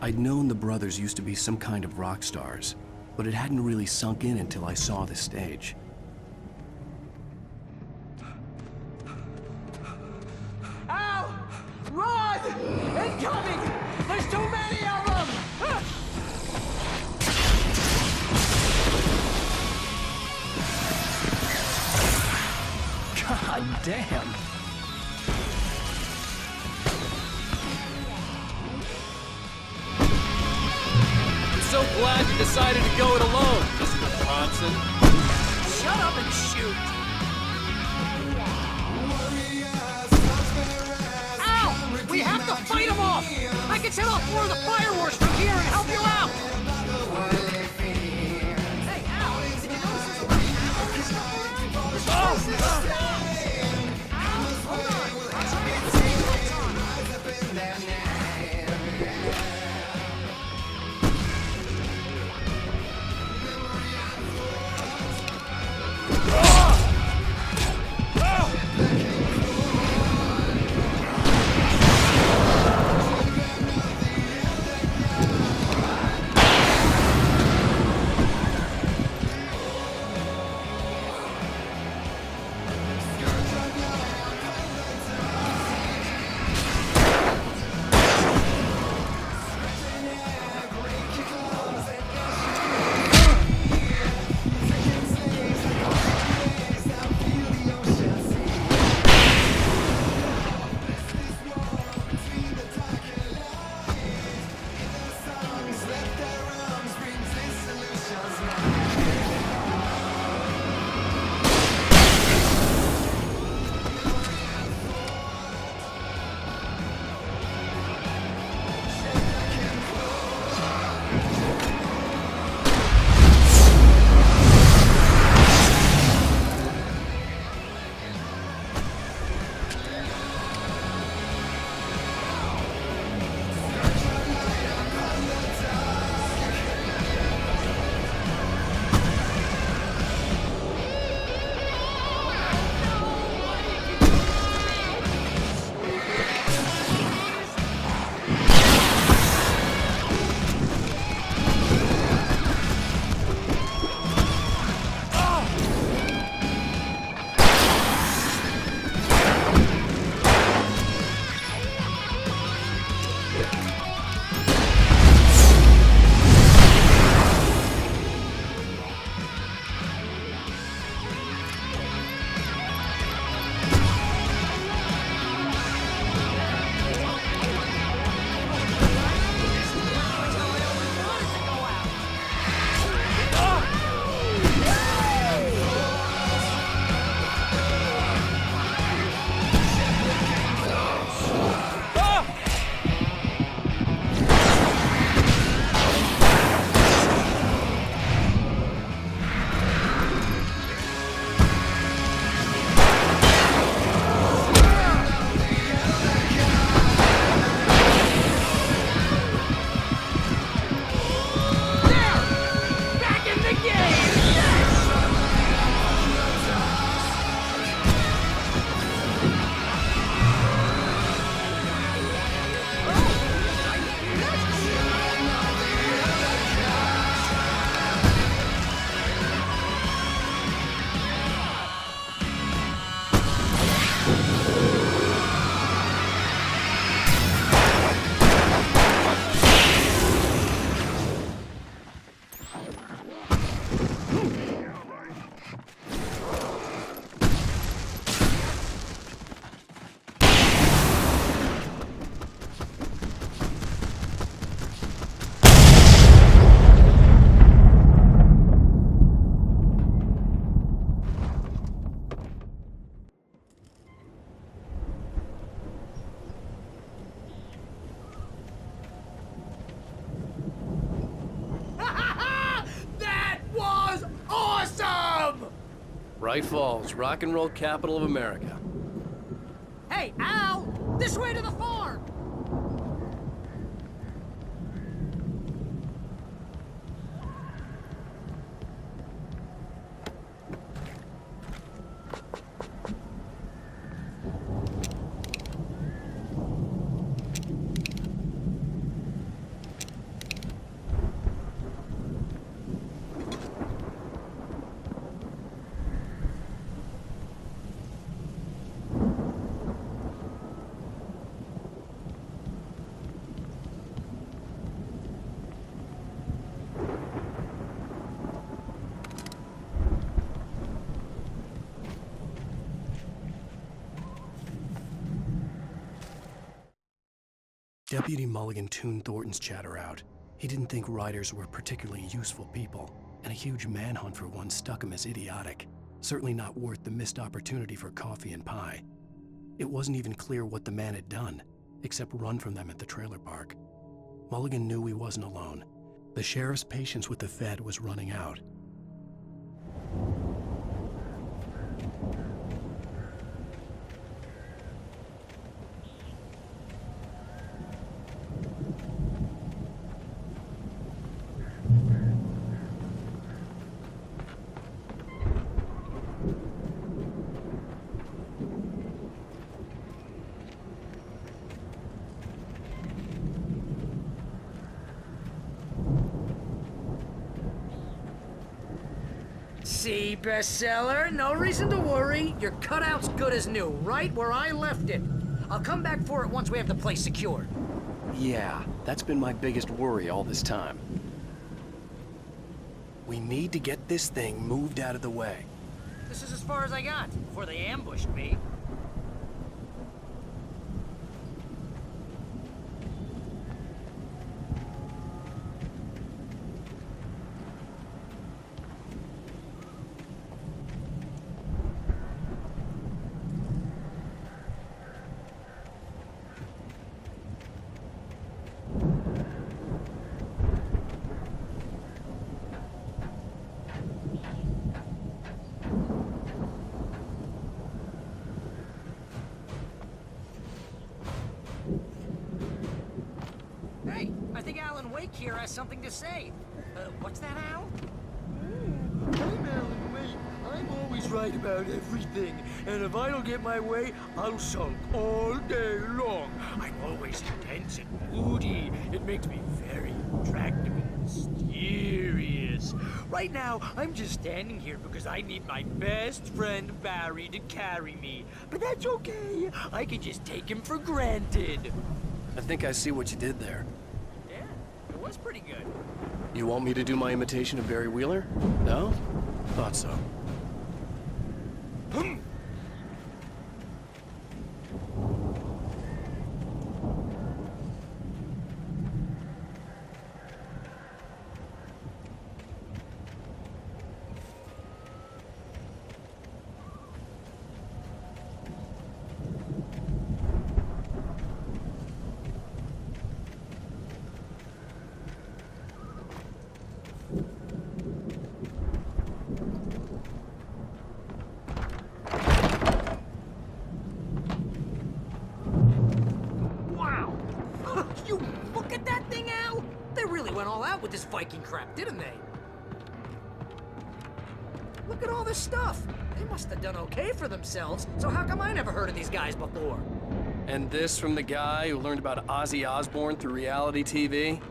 I'd known the brothers used to be some kind of rock stars, but it hadn't really sunk in until I saw this stage. Ow! Run! Incoming! There's too many of them! God damn! So glad you decided to go it alone, Mr. Bronson. Shut up and shoot! Ow! We have to fight them off! I can set off more of the fireworks from here and help you out! Hey, Al! Did you notice there's a lot of ammo stuff around? Hold on! I'll try and see what's on. Bright Falls, rock and roll capital of America. Hey, Al! This way to the farm! Deputy Mulligan tuned Thornton's chatter out. He didn't think riders were particularly useful people, and a huge manhunt for one stuck him as idiotic. Certainly not worth the missed opportunity for coffee and pie. It wasn't even clear what the man had done, except run from them at the trailer park. Mulligan knew he wasn't alone. The sheriff's patience with the Fed was running out. See, bestseller? No reason to worry. Your cutout's good as new, right where I left it. I'll come back for it once we have the place secured. Yeah, that's been my biggest worry all this time. We need to get this thing moved out of the way. This is as far as I got before they ambushed me. Hey, I think Alan Wake here has something to say. What's that, Al? I'm Alan Wake. I'm always right about everything. And if I don't get my way, I'll sulk all day long. I'm always intense and moody. It makes me very attractive and mysterious. Right now, I'm just standing here because I need my best friend Barry to carry me. But that's okay. I can just take him for granted. I think I see what you did there. Yeah, it was pretty good. You want me to do my imitation of Barry Wheeler? No? Thought so. Wow! You look at that thing, Al! They really went all out with this Viking crap, didn't they? Look at all this stuff. They must have done okay for themselves, so how come I never heard of these guys before? And this from the guy who learned about Ozzy Osbourne through reality TV?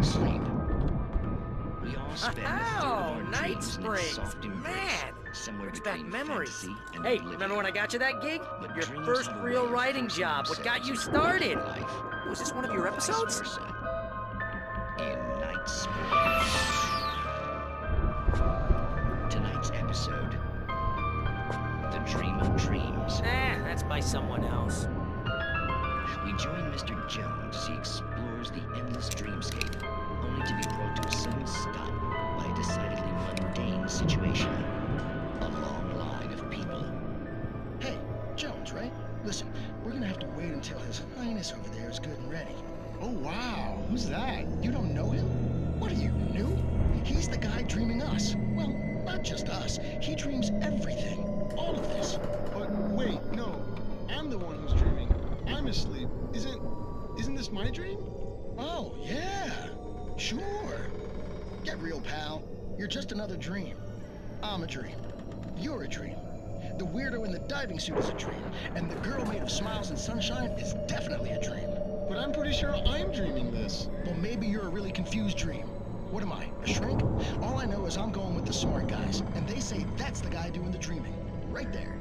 Sleep. We all spend a third of our Night dreams in its Springs! soft embrace, Man! somewhere Brings back between memories. fantasy and Hey, oblivion. remember when I got you that gig? But Your dreams first have a real way of writing forcing job. What got you themselves started? into life, Was this one of your or vice episodes? versa. In Night Springs. Tonight's episode: The Dream of Dreams. That's by someone else. We join Mr. Jones as he explores the endless dreamscape, only to be brought to a sudden stop by a decidedly mundane situation. A long line of people. Hey, Jones, right? Listen, we're gonna have to wait until His Highness over there is good and ready. Oh, wow. Who's that? You don't know him? What are you, new? He's the guy dreaming us. Well, not just us. He dreams everything. All of this. But wait, no. I'm the one who's dreaming. I'm asleep. Isn't this my dream? Oh, yeah. Sure. Get real, pal. You're just another dream. I'm a dream. You're a dream. The weirdo in the diving suit is a dream. And the girl made of smiles and sunshine is definitely a dream. But I'm pretty sure I'm dreaming this. Well, maybe you're a really confused dream. What am I, a shrink? All I know is I'm going with the smart guys, and they say that's the guy doing the dreaming. Right there.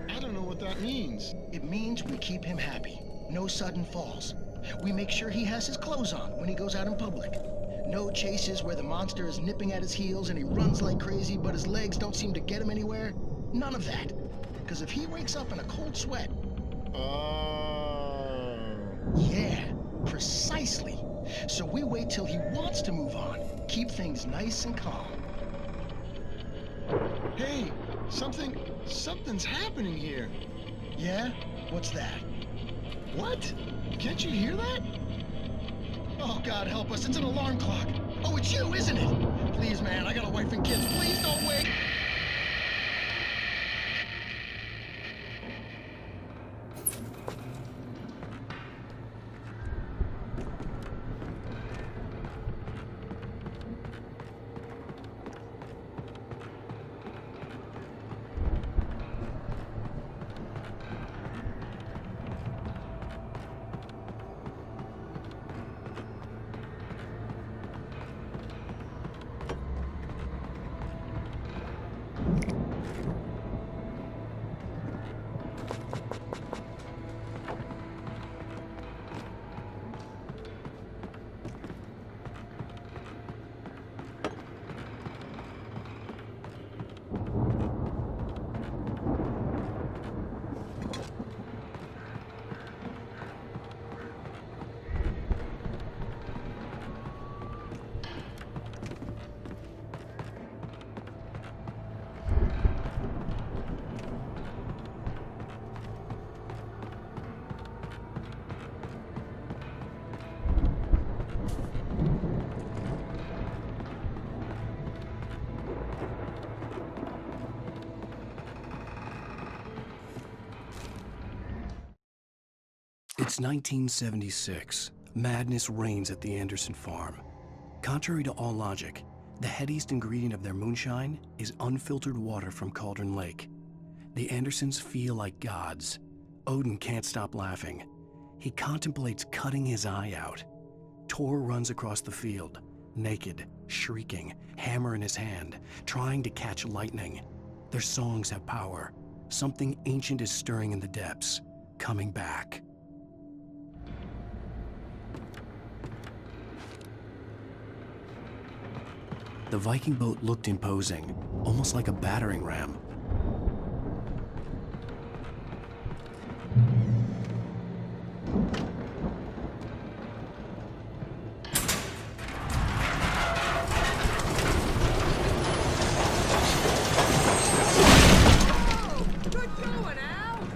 I don't know what that means. It means we keep him happy. No sudden falls. We make sure he has his clothes on when he goes out in public. No chases where the monster is nipping at his heels and he runs like crazy, but his legs don't seem to get him anywhere. None of that. Because if he wakes up in a cold sweat... Yeah, precisely. So we wait till he wants to move on. Keep things nice and calm. Hey, something's happening here. Yeah? What's that? What? Can't you hear that? Oh, God help us, it's an alarm clock. Oh, it's you, isn't it? Please, man, I got a wife and kids. Please don't wait. It's 1976. Madness reigns at the Anderson farm. Contrary to all logic, the headiest ingredient of their moonshine is unfiltered water from Cauldron Lake. The Andersons feel like gods. Odin can't stop laughing. He contemplates cutting his eye out. Tor runs across the field, naked, shrieking, hammer in his hand, trying to catch lightning. Their songs have power. Something ancient is stirring in the depths, coming back. The Viking boat looked imposing, almost like a battering ram. Good going, Al!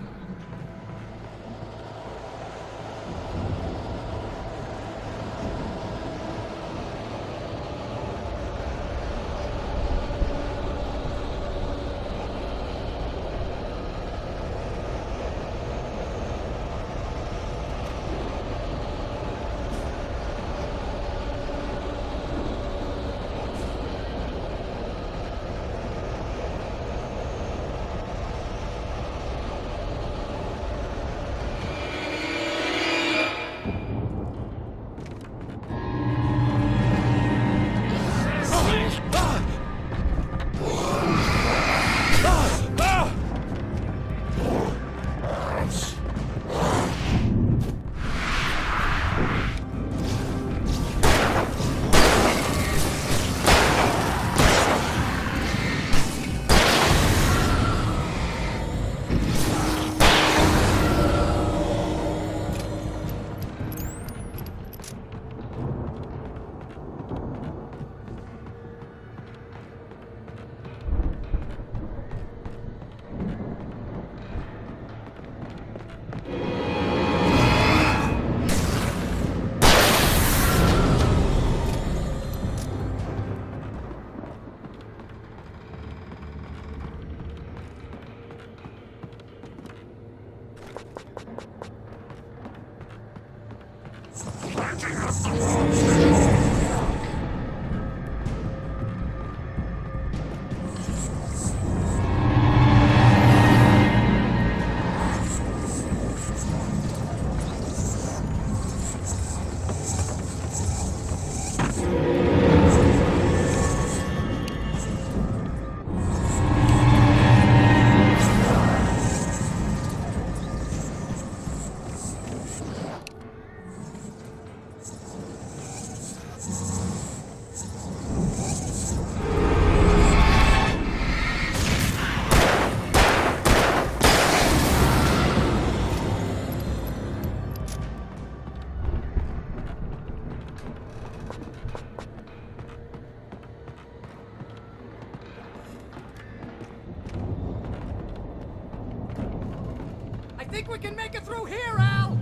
think we can make it through here, Al?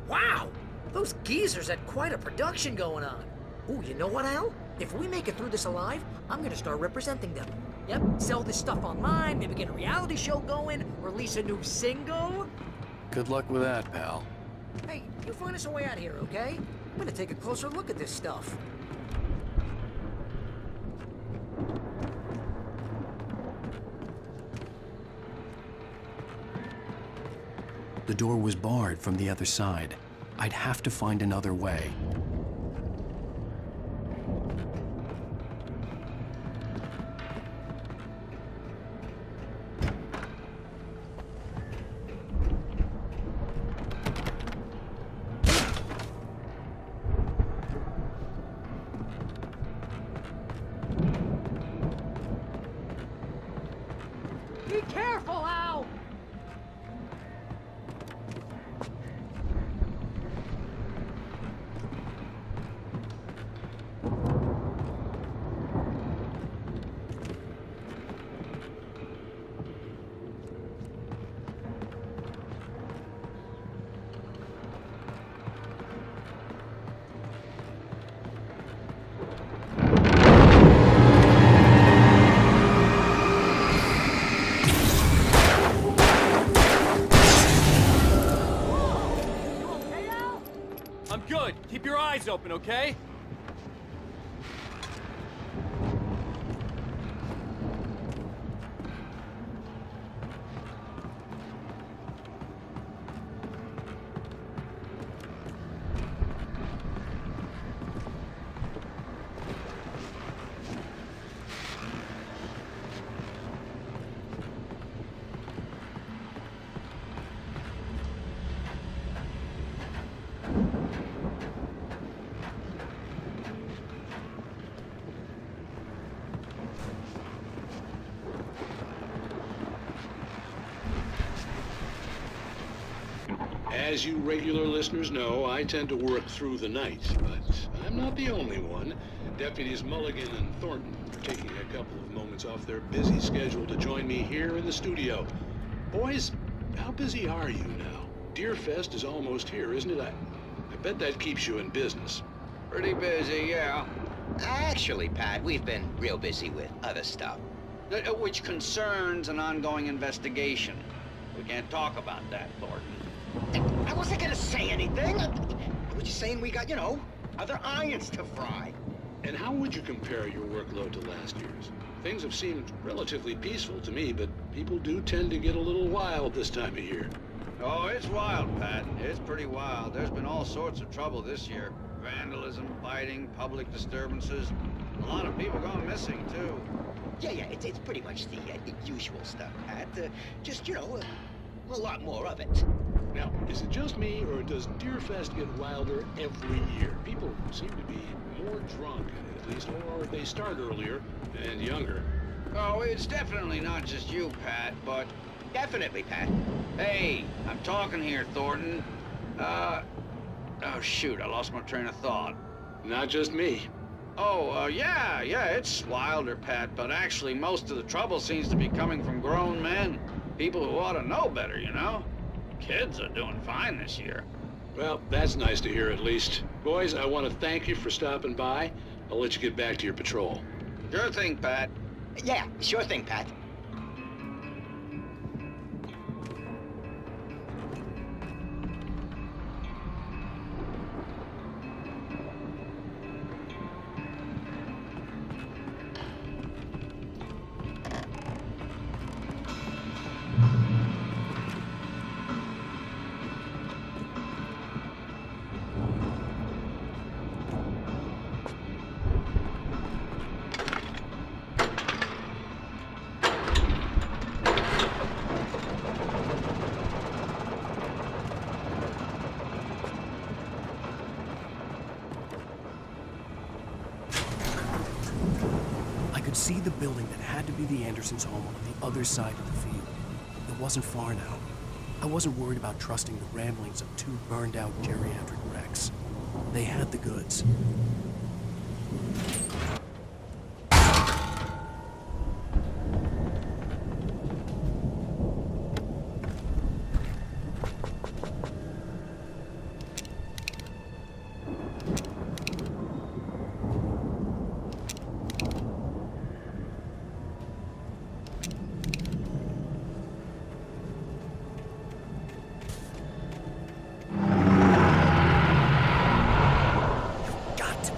Wow! Those geezers had quite a production going on. Ooh, you know what, Al? If we make it through this alive, I'm gonna start representing them. Yep, sell this stuff online, maybe get a reality show going, release a new single. Good luck with that, pal. Hey, you find us a way out of here, okay? I'm gonna take a closer look at this stuff. The door was barred from the other side. I'd have to find another way. Be careful, Al! I'm good. Keep your eyes open, okay? As you regular listeners know, I tend to work through the night, but I'm not the only one. Deputies Mulligan and Thornton are taking a couple of moments off their busy schedule to join me here in the studio. Boys, how busy are you now? Deerfest is almost here, isn't it? I bet that keeps you in business. Pretty busy, yeah. Actually, Pat, we've been real busy with other stuff, which concerns an ongoing investigation. We can't talk about that, Thornton. I wasn't gonna say anything. I was just saying we got, other irons to fry. And how would you compare your workload to last year's? Things have seemed relatively peaceful to me, but people do tend to get a little wild this time of year. Oh, it's wild, Pat. It's pretty wild. There's been all sorts of trouble this year. Vandalism, fighting, public disturbances. A lot of people gone missing, too. Yeah, it's pretty much the usual stuff, Pat. Just, a lot more of it. Now, is it just me, or does Deerfest get wilder every year? People seem to be more drunk, at least, or they start earlier and younger. Oh, it's definitely not just you, Pat, but... Definitely, Pat. Hey, I'm talking here, Thornton. Oh, shoot, I lost my train of thought. Not just me. Oh, yeah, it's wilder, Pat, but actually most of the trouble seems to be coming from grown men. People who ought to know better, you know? Kids are doing fine this year. Well, that's nice to hear at least. Boys, I want to thank you for stopping by. I'll let you get back to your patrol. Sure thing, Pat. Yeah, sure thing, Pat. See the building that had to be the Andersons' home on the other side of the field. It wasn't far now. I wasn't worried about trusting the ramblings of two burned-out geriatric wrecks. They had the goods. Got to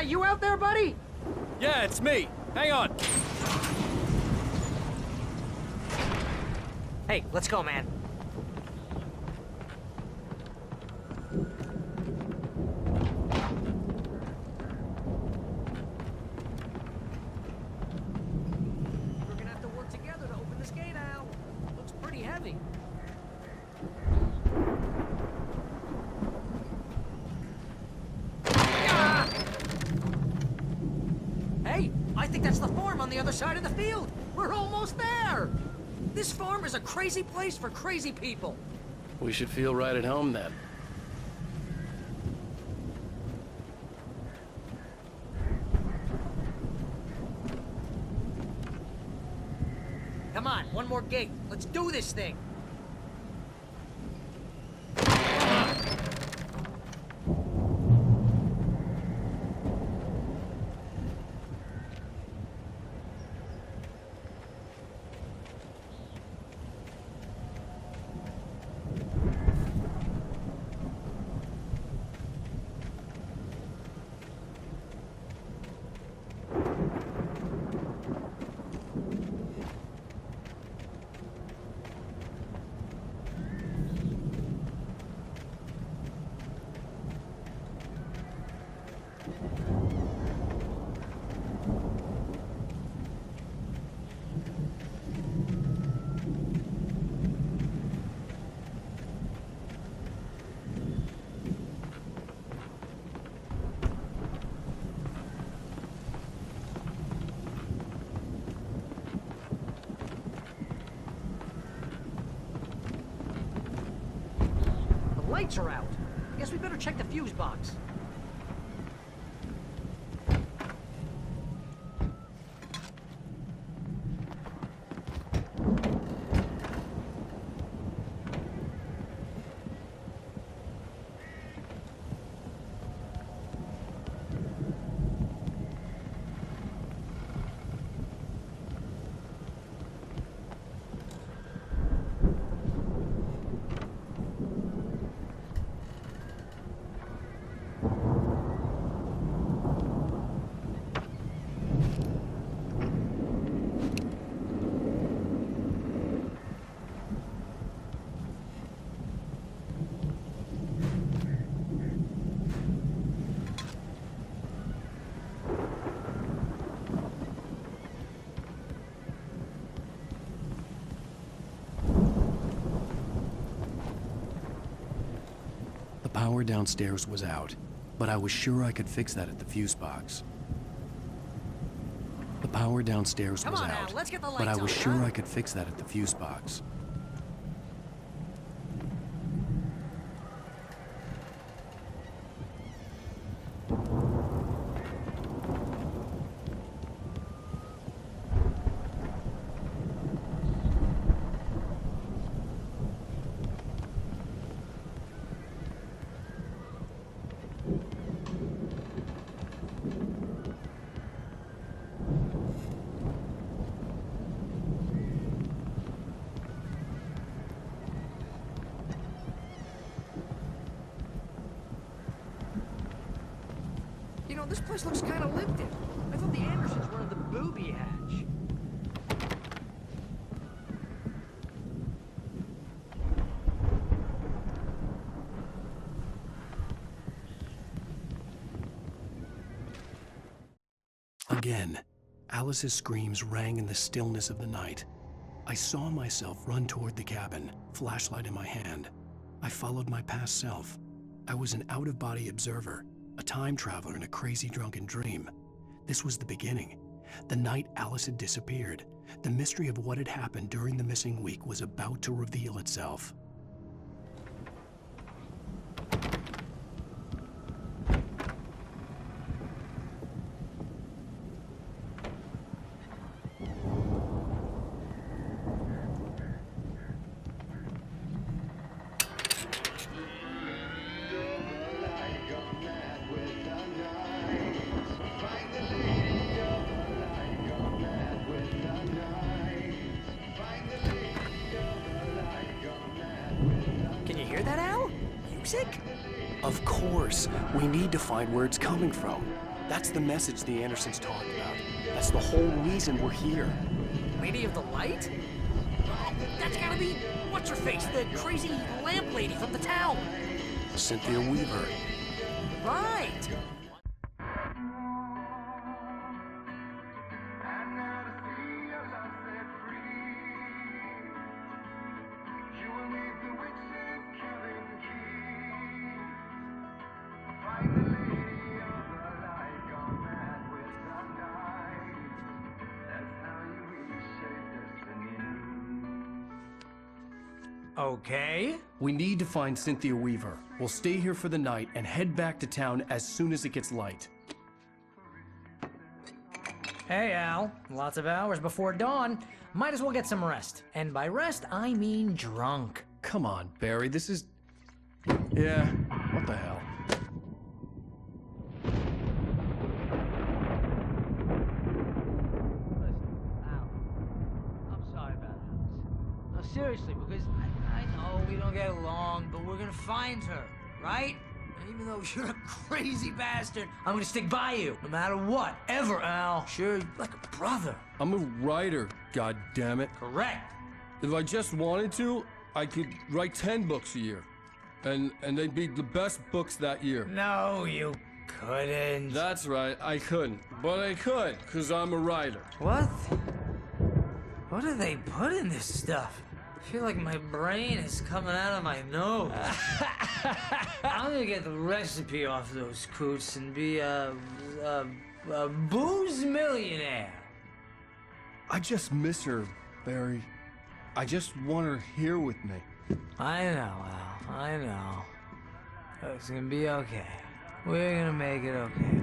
that you out there, buddy? Yeah, it's me. Hang on. Hey, let's go, man. We're gonna have to work together to open this gate, Al. Looks pretty heavy. Ah! Hey, I think that's the farm on the other side of the field. We're almost there. This farm is a crazy place for crazy people. We should feel right at home then. Come on, one more gate. Let's do this thing. Lights are out. Guess we better check the fuse box. The power downstairs was out, but I was sure I could fix that at the fuse box. The power downstairs was Come on, out, Al, let's get the but I lights was on, sure huh? I could fix that at the fuse box. You know, this place looks kind of lifted. I thought the Andersons were in the booby hatch. Again, Alice's screams rang in the stillness of the night. I saw myself run toward the cabin, flashlight in my hand. I followed my past self. I was an out-of-body observer, a time traveler in a crazy drunken dream. This was the beginning. The night Alice had disappeared. The mystery of what had happened during the missing week was about to reveal itself. Can you hear that, Al? Music? Of course, we need to find where it's coming from. That's the message the Andersons talked about. That's the whole reason we're here. Lady of the Light? That's gotta be, what's her face, the crazy lamp lady from the town. Cynthia Weaver. Right. Okay. We need to find Cynthia Weaver. We'll stay here for the night and head back to town as soon as it gets light. Hey, Al. Lots of hours before dawn. Might as well get some rest. And by rest, I mean drunk. Come on, Barry, this is... Yeah, what the hell? I'm sorry about this. No, seriously, because I know we don't get along, but we're gonna find her, right? And even though you're a crazy bastard, I'm gonna stick by you, no matter what, ever, Al. Sure, you're like a brother. I'm a writer, goddammit. Correct. If I just wanted to, I could write 10 books a year. And they'd be the best books that year. No, you couldn't. That's right, I couldn't. But I could, because I'm a writer. What? What do they put in this stuff? I feel like my brain is coming out of my nose. I'm gonna get the recipe off those coots and be a booze millionaire. I just miss her, Barry. I just want her here with me. I know, Al. I know. It's gonna be okay. We're gonna make it okay.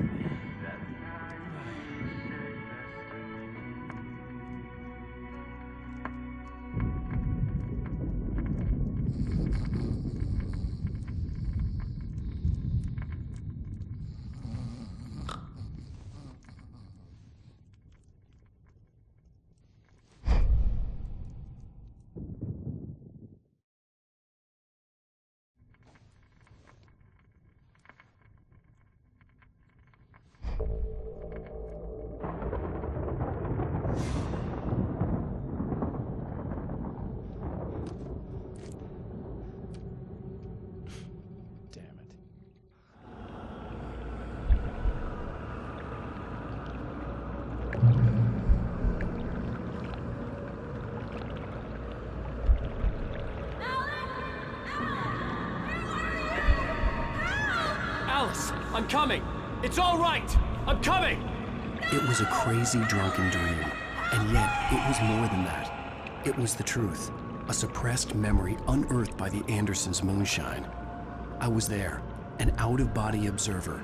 Alice, I'm coming! It's all right! I'm coming! It was a crazy drunken dream, and yet it was more than that. It was the truth, a suppressed memory unearthed by the Andersons' moonshine. I was there, an out-of-body observer.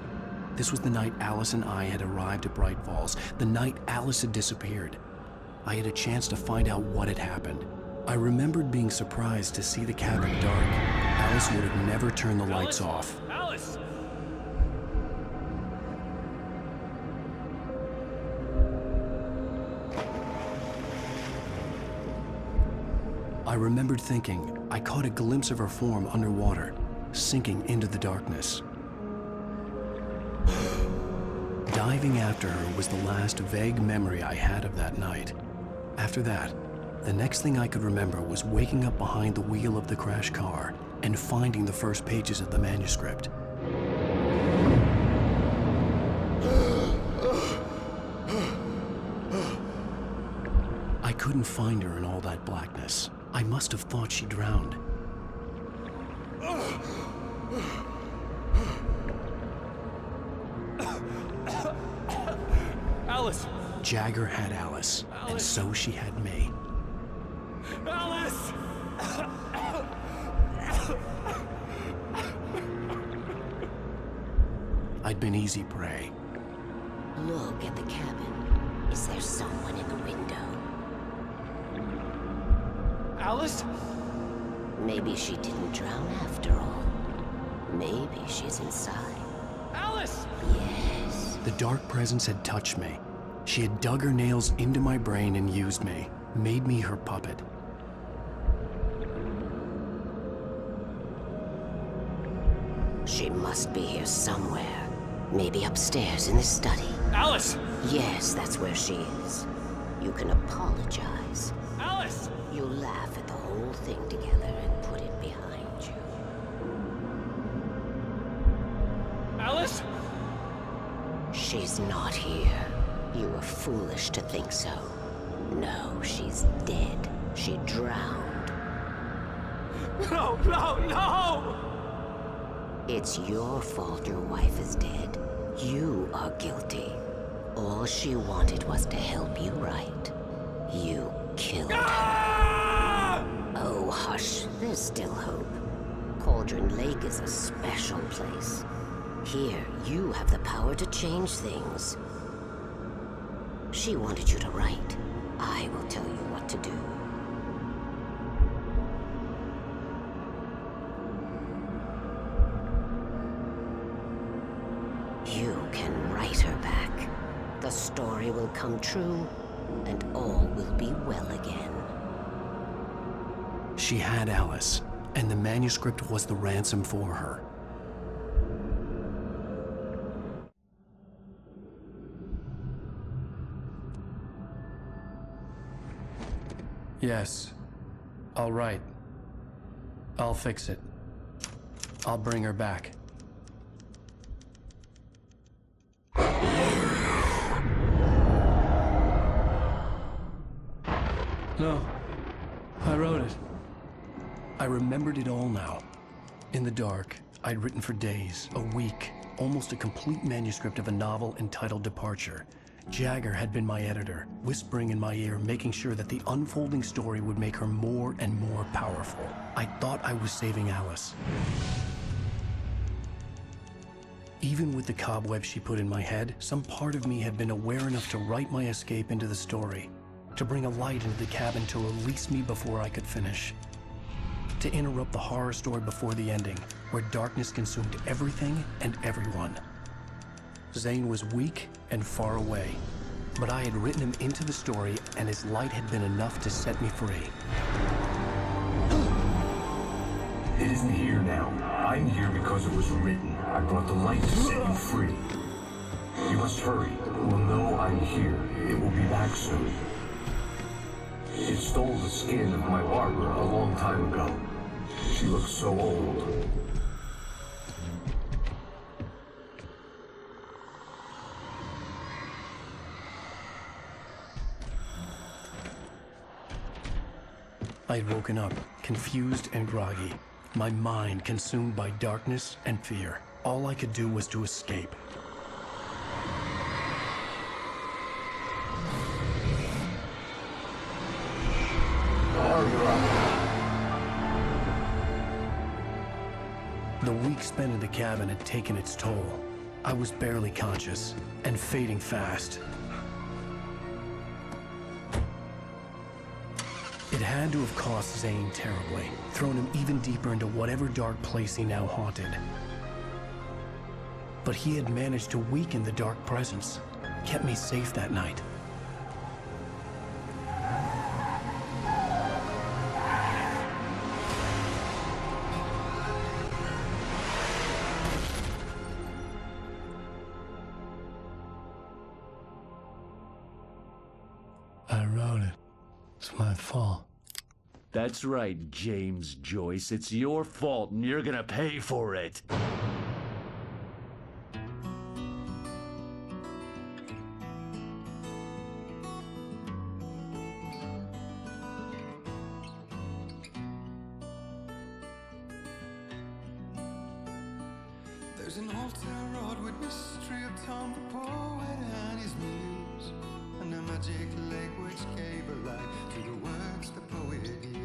This was the night Alice and I had arrived at Bright Falls, the night Alice had disappeared. I had a chance to find out what had happened. I remembered being surprised to see the cabin dark. Alice would have never turned the lights off. Alice! I remembered thinking I caught a glimpse of her form underwater, sinking into the darkness. Diving after her was the last vague memory I had of that night. After that, the next thing I could remember was waking up behind the wheel of the crashed car and finding the first pages of the manuscript. I couldn't find her in all that blackness. I must have thought she drowned. Alice! Jagger had Alice, and so she had me. Alice! I'd been easy prey. Look at the cabin. Is there someone in the window? Alice? Maybe she didn't drown after all. Maybe she's inside. Alice! Yes. The dark presence had touched me. She had dug her nails into my brain and used me, made me her puppet. She must be here somewhere. Maybe upstairs in the study. Alice! Yes, that's where she is. You can apologize. Alice! You'll laugh at the whole thing together and put it behind you. Alice? She's not here. You were foolish to think so. No, she's dead. She drowned. No, no, no! It's your fault your wife is dead. You are guilty. All she wanted was to help you right. You killed her. Oh, hush. There's still hope. Cauldron Lake is a special place. Here, you have the power to change things. She wanted you to write. I will tell you what to do. You can write her back. The story will come true, and all will be well again. She had Alice, and the manuscript was the ransom for her. Yes. All right. I'll fix it. I'll bring her back. No. I wrote it. I remembered it all now. In the dark, I'd written for days, a week, almost a complete manuscript of a novel entitled Departure. Jagger had been my editor, whispering in my ear, making sure that the unfolding story would make her more and more powerful. I thought I was saving Alice. Even with the cobweb she put in my head, some part of me had been aware enough to write my escape into the story, to bring a light into the cabin to release me before I could finish, to interrupt the horror story before the ending, where darkness consumed everything and everyone. Zane was weak and far away, but I had written him into the story, and his light had been enough to set me free. It isn't here now. I'm here because it was written. I brought the light to set you free. You must hurry. It will know I'm here. It will be back soon. It stole the skin of my Barbara a long time ago. She looks so old. I'd woken up, confused and groggy, my mind consumed by darkness and fear. All I could do was to escape. The week spent in the cabin had taken its toll. I was barely conscious, and fading fast. It had to have cost Zane terribly, thrown him even deeper into whatever dark place he now haunted. But he had managed to weaken the dark presence, kept me safe that night. I wrote it. It's my fault. That's right, James Joyce. It's your fault, and you're gonna pay for it. There's an altar wrought with mystery of Tom the poet and his muse, and a magic lake which gave a light to the words the poet used.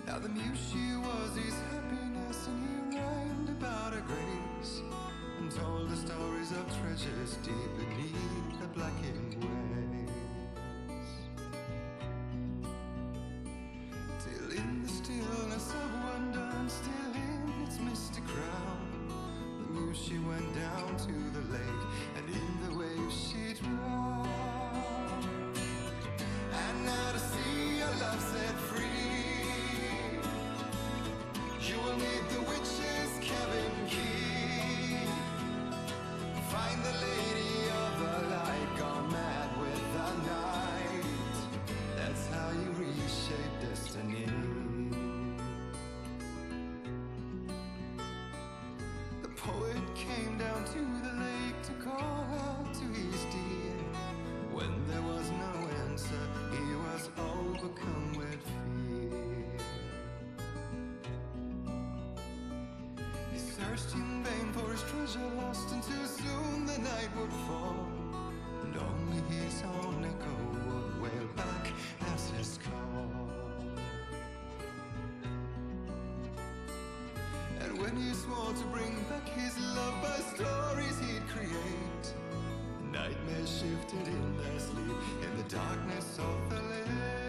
Now the muse she was his happiness, and he rhymed about her grace, and told the stories of treasures deep beneath the blackened waves. Till in the stillness of wonder, and still in its misty crown, the muse she went down to the lake, and in the waves she drowned. And now to see your love set free, you will need the witch searched in vain for his treasure lost, and too soon the night would fall, and only his own echo would wail back as his call. And when he swore to bring back his love by stories he'd create, nightmares shifted in their sleep in the darkness of the lake.